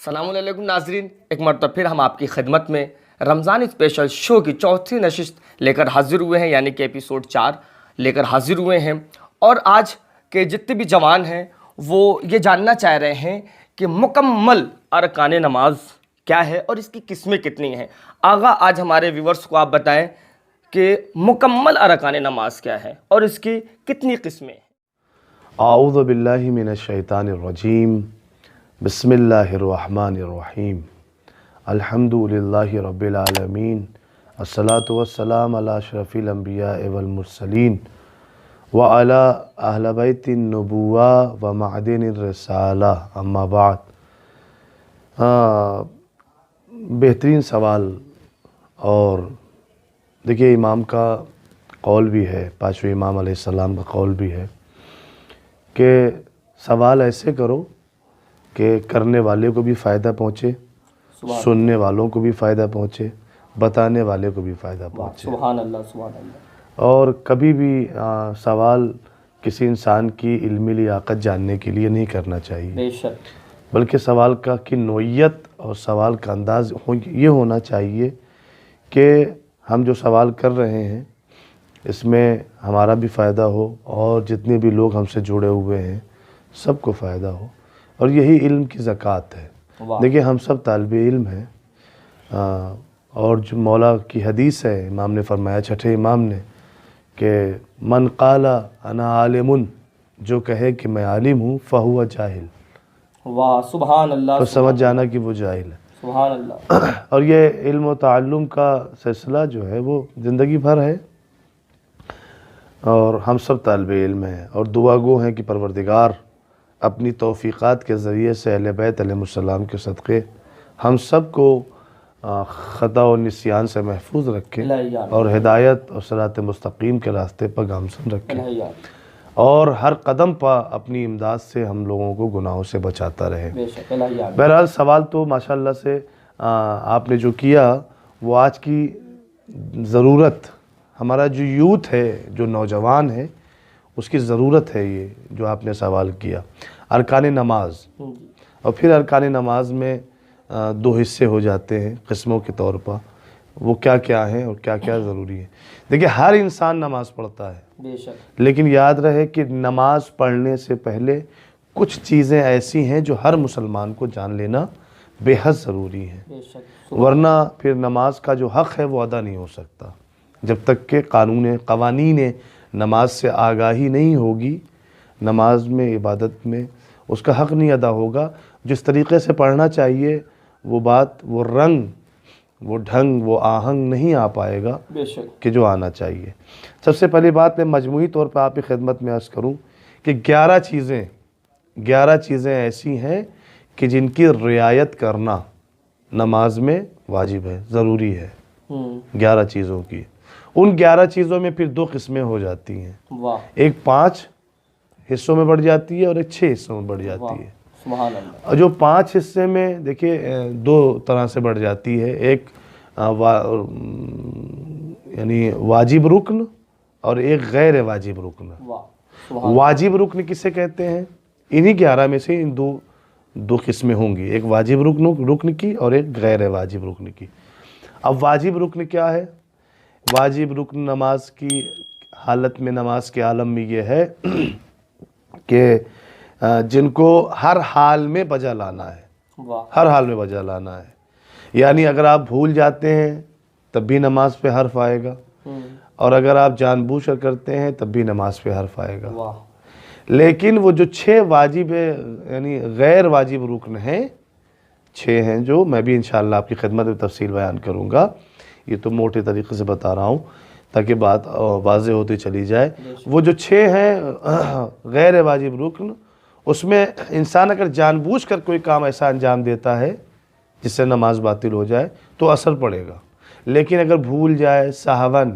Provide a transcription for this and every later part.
السلام علیکم ناظرین، ایک مرتبہ پھر ہم آپ کی خدمت میں رمضان اسپیشل شو کی چوتھی نشست لے کر حاضر ہوئے ہیں، یعنی کہ ایپیسوڈ 4 لے کر حاضر ہوئے ہیں۔ اور آج کے جتنے بھی جوان ہیں وہ یہ جاننا چاہ رہے ہیں کہ مکمل ارکان نماز کیا ہے اور اس کی قسمیں کتنی ہیں۔ آغا آج ہمارے ویورز کو آپ بتائیں کہ مکمل ارکان نماز کیا ہے اور اس کی کتنی قسمیں ہیں۔ اعوذ باللہ من الشیطان الرجیم، بسم اللہ الرحمن الرحیم، الحمد للہ رب العالمین، الصلاة والسلام علی اشرف الانبیاء والمرسلین وعلی اہل بیت النبوہ ومعدن الرسالہ، اما بعد۔ بہترین سوال، اور دیکھیے امام کا قول بھی ہے، پانچویں امام علیہ السلام کا قول بھی ہے کہ سوال ایسے کرو کہ کرنے والے کو بھی فائدہ پہنچے، سننے والوں کو بھی فائدہ پہنچے، بتانے والے کو بھی فائدہ پہنچے۔ سبحان اللہ، سبحان اللہ۔ اور کبھی بھی سوال کسی انسان کی علمی لیاقت جاننے کے لیے نہیں کرنا چاہیے، بے شک، بلکہ سوال کی نوعیت اور سوال کا انداز یہ ہونا چاہیے کہ ہم جو سوال کر رہے ہیں اس میں ہمارا بھی فائدہ ہو اور جتنے بھی لوگ ہم سے جڑے ہوئے ہیں سب کو فائدہ ہو، اور یہی علم کی زکوٰۃ ہے۔ دیکھیں ہم سب طالب علم ہیں، اور جو مولا کی حدیث ہے، امام نے فرمایا، چھٹے امام نے، کہ من قال انا عالم، جو کہے کہ میں عالم ہوں، فہو جاہل، واہ سبحان اللہ، تو سمجھ جانا کہ وہ جاہل ہے۔ سبحان اللہ۔ اور یہ علم و تعلم کا سلسلہ جو ہے وہ زندگی بھر ہے، اور ہم سب طالب علم ہیں، اور دعا گو ہیں کہ پروردگار اپنی توفیقات کے ذریعے سے اہل بیت علیہ السلام کے صدقے ہم سب کو خطا و نسیان سے محفوظ رکھے، اور ہدایت اور صراط مستقیم کے راستے پر گامزن رکھے، اور ہر قدم پر اپنی امداد سے ہم لوگوں کو گناہوں سے بچاتا رہے۔ بہرحال سوال تو ماشاءاللہ سے آپ نے جو کیا وہ آج کی ضرورت، ہمارا جو یوتھ ہے، جو نوجوان ہے، اس کی ضرورت ہے یہ جو آپ نے سوال کیا۔ ارکان نماز، اور پھر ارکان نماز میں دو حصے ہو جاتے ہیں قسموں کے طور پر، وہ کیا کیا ہیں اور کیا کیا ضروری ہے۔ دیکھیں ہر انسان نماز پڑھتا ہے، بے شک، لیکن یاد رہے کہ نماز پڑھنے سے پہلے کچھ چیزیں ایسی ہیں جو ہر مسلمان کو جان لینا بے حد ضروری ہے، بے شک، ورنہ پھر نماز کا جو حق ہے وہ ادا نہیں ہو سکتا جب تک کہ قوانین نماز سے آگاہی نہیں ہوگی۔ نماز میں، عبادت میں اس کا حق نہیں ادا ہوگا، جس طریقے سے پڑھنا چاہیے وہ بات، وہ رنگ، وہ ڈھنگ، وہ آہنگ نہیں آ پائے گا بے شک، کہ جو آنا چاہیے۔ سب سے پہلی بات میں مجموعی طور پر آپ کی خدمت میں عرض کروں کہ 11 چیزیں ایسی ہیں کہ جن کی رعایت کرنا نماز میں واجب ہے، ضروری ہے۔ 11 چیزوں کی، ان 11 چیزوں میں پھر 2 قسمیں ہو جاتی ہیں، واہ ایک 5 حصوں میں بڑھ جاتی ہے اور ایک 6 حصوں میں بڑھ جاتی ہے۔ سبحان اللہ۔ اور جو 5 حصے میں دیکھیے 2 طرح سے بڑھ جاتی ہے، ایک یعنی واجب رکن اور ایک غیر واجب رکن۔ واجب رکن کسے کہتے ہیں؟ انہی 11 میں سے ان دو قسمیں ہوں گی، ایک واجب رکن کی اور ایک غیر واجب رکن کی۔ اب واجب رکن کیا ہے؟ واجب رکن نماز کی حالت میں، نماز کے عالم میں یہ ہے کہ جن کو ہر حال میں بجا لانا ہے، ہر حال میں بجا لانا ہے۔ یعنی اگر آپ بھول جاتے ہیں تب بھی نماز پہ حرف آئے گا، اور اگر آپ جان بوجھ کر کرتے ہیں تب بھی نماز پہ حرف آئے گا۔ لیکن وہ جو 6 واجب یعنی غیر واجب رکن ہیں، 6 ہیں، جو میں بھی انشاءاللہ آپ کی خدمت میں تفصیل بیان کروں گا، یہ تو موٹے طریقے سے بتا رہا ہوں تاکہ بات واضح ہوتی چلی جائے۔ وہ جو 6 ہیں غیر واجب رکن، اس میں انسان اگر جان بوجھ کر کوئی کام ایسا انجام دیتا ہے جس سے نماز باطل ہو جائے تو اثر پڑے گا، لیکن اگر بھول جائے، سہون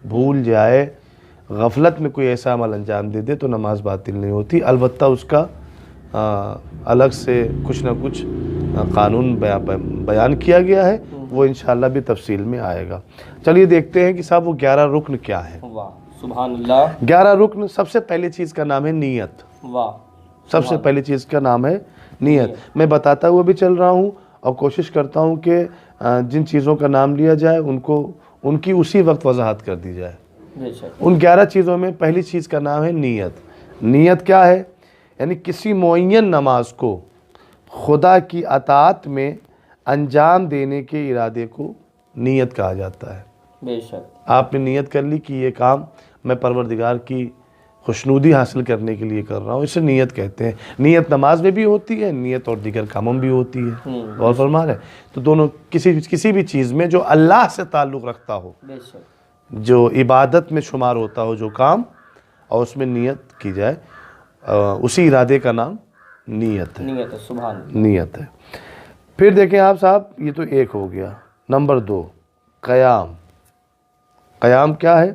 بھول جائے، غفلت میں کوئی ایسا عمل انجام دے دے تو نماز باطل نہیں ہوتی، البتہ اس کا الگ سے کچھ نہ کچھ قانون بیان کیا گیا ہے، وہ انشاءاللہ بھی تفصیل میں آئے گا۔ چلیے دیکھتے ہیں کہ صاحب وہ 11 رکن کیا ہے۔ سبحان اللہ۔ 11 رکن، سب سے پہلی چیز کا نام ہے نیت۔ واہ سب سے پہلی چیز کا نام ہے نیت. میں بتاتا ہوا بھی چل رہا ہوں اور کوشش کرتا ہوں کہ جن چیزوں کا نام لیا جائے ان کی اسی وقت وضاحت کر دی جائے. ان 11 چیزوں میں پہلی چیز کا نام ہے نیت. نیت کیا ہے؟ یعنی کسی معین نماز کو خدا کی اطاعت میں انجام دینے کے ارادے کو نیت کہا جاتا ہے. بے شک. آپ نے نیت کر لی کہ یہ کام میں پروردگار کی خوشنودی حاصل کرنے کے لیے کر رہا ہوں، اسے نیت کہتے ہیں. نیت نماز میں بھی ہوتی ہے، نیت اور دیگر کاموں میں بھی ہوتی ہے. غور فرما رہے ہیں؟ تو دونوں کسی بھی چیز میں جو اللہ سے تعلق رکھتا ہو، جو عبادت میں شمار ہوتا ہو جو کام، اور اس میں نیت کی جائے، اسی ارادے کا نام نیت ہے. نیت ہے. سبحان. نیت ہے. پھر دیکھیں آپ صاحب، یہ تو ایک ہو گیا. نمبر 2 قیام. قیام کیا ہے؟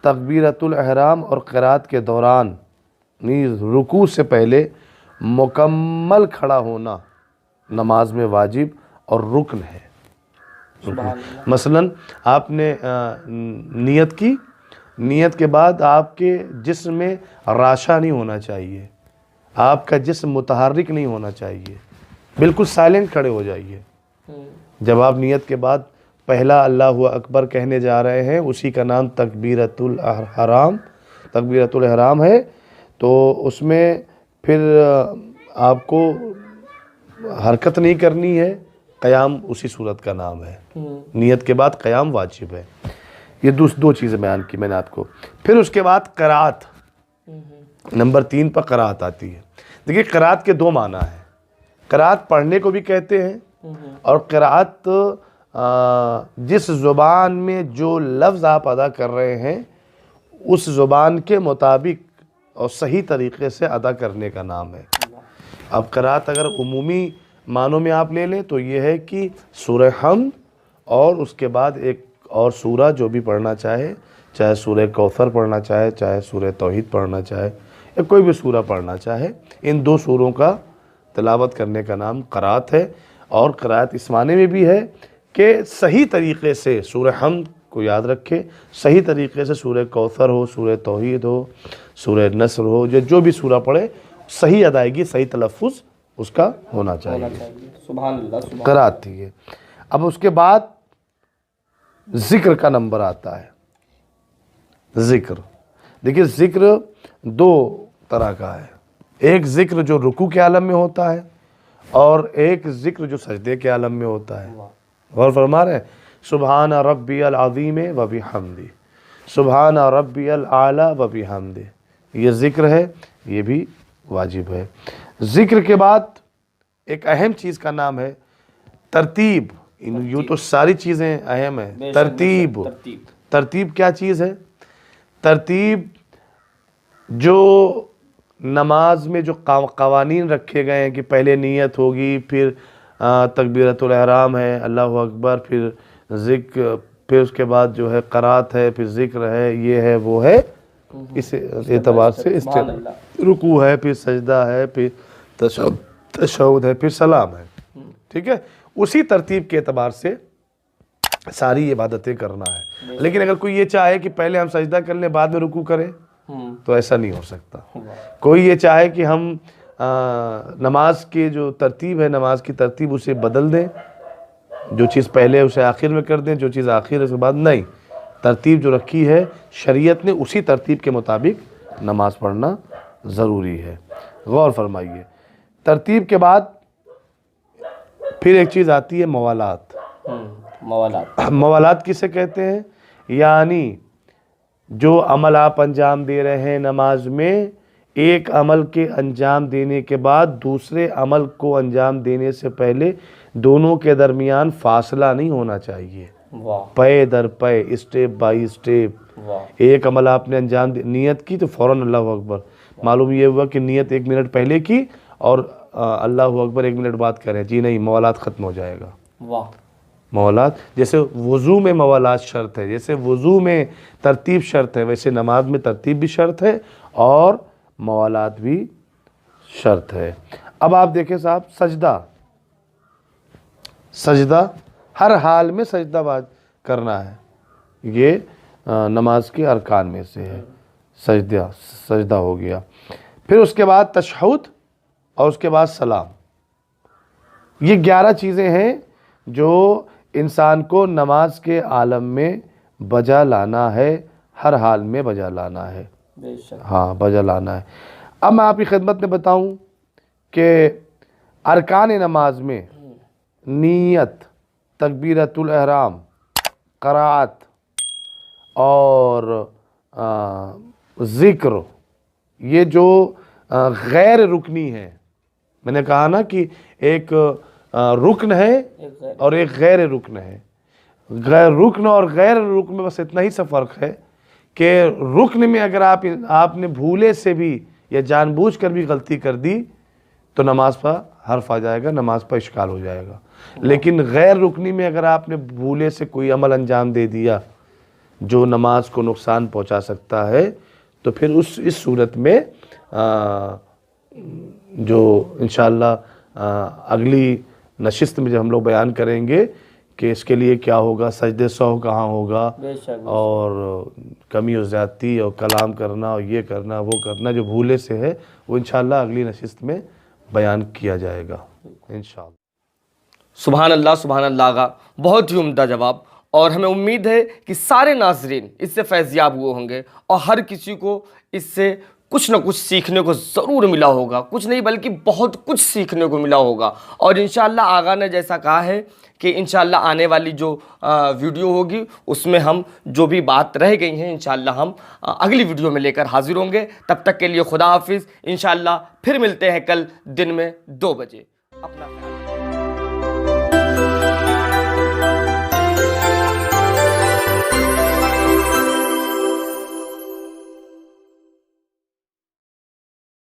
تکبیرۃ الاحرام اور قرات کے دوران نیز رکوع سے پہلے مکمل کھڑا ہونا نماز میں واجب اور رکن ہے. مثلا آپ نے نیت کی، نیت کے بعد آپ کے جسم میں راشا نہیں ہونا چاہیے، آپ کا جسم متحرک نہیں ہونا چاہیے، بالکل سائلنٹ کھڑے ہو جائیے. جب آپ نیت کے بعد پہلا اللہ اکبر کہنے جا رہے ہیں، اسی کا نام تکبیرۃ الاحرام ہے. تو اس میں پھر آپ کو حرکت نہیں کرنی ہے. قیام اسی صورت کا نام ہے. نیت کے بعد قیام واجب ہے. یہ 2 چیزیں بیان کی میں نے آپ کو. پھر اس کے بعد قرات. نمبر 3 پر قرات آتی ہے. دیکھیے قرات کے 2 معنی ہیں. قرات پڑھنے کو بھی کہتے ہیں، اور قرات جس زبان میں جو لفظ آپ ادا کر رہے ہیں اس زبان کے مطابق اور صحیح طریقے سے ادا کرنے کا نام ہے. اب قرات اگر عمومی معنوں میں آپ لے لیں تو یہ ہے کہ سورہ حمد اور اس کے بعد ایک اور سورہ جو بھی پڑھنا چاہے سورہ کوثر پڑھنا چاہے سورہ توحید پڑھنا چاہے یا کوئی بھی سورہ پڑھنا چاہے، ان 2 سوروں کا تلاوت کرنے کا نام قرات ہے. اور قرات اس معنی میں بھی ہے کہ صحیح طریقے سے سورہ حمد کو یاد رکھے، صحیح طریقے سے سورہ کوثر ہو، سورہ توحید ہو، سورہ نصر ہو، جو بھی سورہ پڑھے صحیح ادائیگی، صحیح تلفظ اس کا ہونا چاہیے. سبحان اللہ. قرات تھی ہے. اب اس کے بعد ذکر کا نمبر آتا ہے. ذکر دیکھیے، ذکر 2 طرح کا ہے. ایک ذکر جو رکوع کے عالم میں ہوتا ہے، اور ایک ذکر جو سجدے کے عالم میں ہوتا ہے. غور فرما رہے ہیں؟ سبحان ربی العظیم و بحمدہ، سبحان ربی الاعلی و بحمدہ، یہ ذکر ہے، یہ بھی واجب ہے. ذکر کے بعد ایک اہم چیز کا نام ہے ترتیب. یوں تو ساری چیزیں اہم ہیں. ترتیب کیا چیز ہے؟ ترتیب جو نماز میں جو قوانین رکھے گئے ہیں کہ پہلے نیت ہوگی، پھر تکبیرۃ الاحرام ہے، اللہ اکبر، پھر ذکر، پھر اس کے بعد جو ہے قرات ہے، پھر ذکر ہے، یہ ہے وہ ہے. اس اعتبار سے رکوع ہے، پھر سجدہ ہے، پھر تشہد ہے، پھر سلام ہے. ٹھیک ہے؟ اسی ترتیب کے اعتبار سے ساری عبادتیں کرنا ہے. لیکن اگر کوئی یہ چاہے کہ پہلے ہم سجدہ کر لیں بعد میں رکوع کریں تو ایسا نہیں ہو سکتا. کوئی یہ چاہے کہ ہم نماز کی جو ترتیب ہے، نماز کی ترتیب اسے بدل دیں، جو چیز پہلے اسے آخر میں کر دیں، جو چیز آخر ہے اس کے بعد نہیں. ترتیب جو رکھی ہے شریعت نے، اسی ترتیب کے مطابق نماز پڑھنا ضروری ہے. غور فرمائیے. ترتیب کے بعد پھر ایک چیز آتی ہے موالات. موالات کسے کہتے ہیں؟ یعنی جو عمل آپ انجام دے رہے ہیں نماز میں، ایک عمل کے انجام دینے کے بعد دوسرے عمل کو انجام دینے سے پہلے دونوں کے درمیان فاصلہ نہیں ہونا چاہیے. پے در پے، اسٹیپ بائی اسٹیپ. ایک عمل آپ نے انجام نیت کی تو فوراً اللہ اکبر. معلوم یہ ہوا کہ نیت 1 منٹ پہلے کی اور اللہ اکبر 1 منٹ بعد کریں، جی نہیں، موالات ختم ہو جائے گا. موالات جیسے وضو میں موالات شرط ہے، جیسے وضو میں ترتیب شرط ہے، ویسے نماز میں ترتیب بھی شرط ہے اور موالات بھی شرط ہے. اب آپ دیکھیں صاحب، سجدہ ہر حال میں سجدہ کرنا ہے. یہ نماز کے ارکان میں سے ہے. سجدہ ہو گیا. پھر اس کے بعد تشہد اور اس کے بعد سلام. یہ 11 چیزیں ہیں جو انسان کو نماز کے عالم میں بجا لانا ہے, ہر حال میں بجا لانا ہے. ہاں, بجا لانا ہے. اب میں آپ کی خدمت میں بتاؤں کہ ارکان نماز میں نیت, تکبیرۃ الاحرام, قرات اور ذکر, یہ جو غیر رکنی ہے. میں نے کہا نا کہ ایک رکن ہے اور ایک غیر رکن ہے. رکن اور غیر رکن میں بس اتنا ہی سا فرق ہے کہ رکن میں اگر آپ نے بھولے سے بھی یا جان بوجھ کر بھی غلطی کر دی تو نماز پر حرف آ جائے گا, نماز پر اشکال ہو جائے گا. لیکن غیر رکنی میں اگر آپ نے بھولے سے کوئی عمل انجام دے دیا جو نماز کو نقصان پہنچا سکتا ہے تو پھر اس صورت میں جو انشاءاللہ اگلی نشست میں جب ہم لوگ بیان کریں گے کہ اس کے لیے کیا ہوگا, سجدے سہو کہاں ہوگا, اور کمی و زیادتی اور کلام کرنا اور یہ کرنا وہ کرنا جو بھولے سے ہے وہ انشاءاللہ اگلی نشست میں بیان کیا جائے گا انشاءاللہ. سبحان اللہ, سبحان اللہ آغا, بہت ہی عمدہ جواب. اور ہمیں امید ہے کہ سارے ناظرین اس سے فیضیاب ہوئے ہوں گے اور ہر کسی کو اس سے کچھ نہ کچھ سیکھنے کو ضرور ملا ہوگا. کچھ نہیں بلکہ بہت کچھ سیکھنے کو ملا ہوگا. اور انشاءاللہ آغا نے جیسا کہا ہے کہ انشاءاللہ آنے والی جو ویڈیو ہوگی اس میں ہم جو بھی بات رہ گئی ہیں انشاءاللہ ہم اگلی ویڈیو میں لے کر حاضر ہوں گے. تب تک کے لیے خدا حافظ. انشاءاللہ پھر ملتے ہیں کل دن میں 2 بجے. اپنا